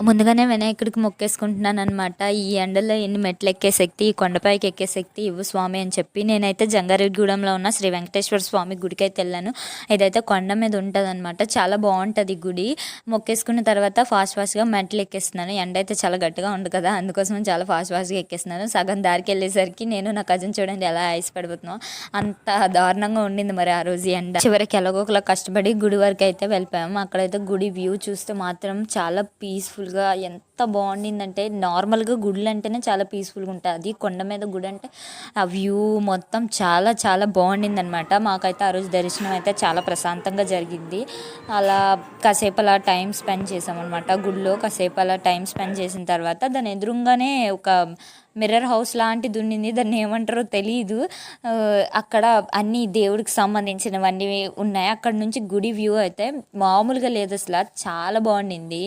ముందుగానే వినాయకుడికి మొక్కేసుకుంటున్నాననమాట. ఈ ఎండలో ఎన్ని మెట్లెక్కే శక్తి, ఈ కొండపైకి ఎక్కే శక్తి ఇవ్వు స్వామి అని చెప్పి. నేనైతే జంగారెడ్డిగూడెంలో ఉన్న శ్రీ వెంకటేశ్వర స్వామి గుడికైతే వెళ్ళాను. ఇదైతే కొండ మీద ఉంటదనమాట. చాలా బావుంటది గుడి. మొక్కేసుకున్న తర్వాత ఫాస్ట్‌గా మెట్లు ఎక్కేస్తున్నాను. ఎండ అయితే చాలా గట్టిగా ఉంది కదా! అందుకోసం చాలా ఫాస్ట్‌గా ఎక్కేస్తున్నాను. సగం దారికెళ్ళేసరికి నేను, నా కజిన్ చూడండి ఎలా ఐస్ పడిపోతున్నామో. అంత దారుణంగా ఉండింది మరి ఆ రోజు ఎండ. చివరికి ఎలాగోకలా కష్టపడి గుడి వరకైతే వెళ్ళిపోయాము. అక్కడైతే గుడి వ్యూ చూస్తే మాత్రం చాలా పీస్‌ఫుల్‌గా ఎంత బావుండిందంటే, నార్మల్‌గా గుడులంటేనే చాలా పీస్‌ఫుల్‌గా ఉంటాయి. అది కొండ మీద గుడి అంటే ఆ వ్యూ మొత్తం చాలా చాలా బావుండిందనమాట. మాకైతే ఆ రోజు దర్శనం అయితే చాలా ప్రశాంతంగా జరిగింది. అలా కాసేపు అలా టైం స్పెండ్ చేసామనమాట గుడిలో. కాసేపు అలా టైం స్పెండ్ చేసిన తర్వాత దాని ఎదురుంగానే ఒక మిర్రర్ హౌస్ లాంటిది ఉండింది. దాన్ని ఏమంటారో తెలీదు. అక్కడ అన్నీ దేవుడికి సంబంధించినవన్నీ ఉన్నాయి. అక్కడ నుంచి గుడి వ్యూ అయితే మామూలుగా లేదసల. చాలా బావుండింది.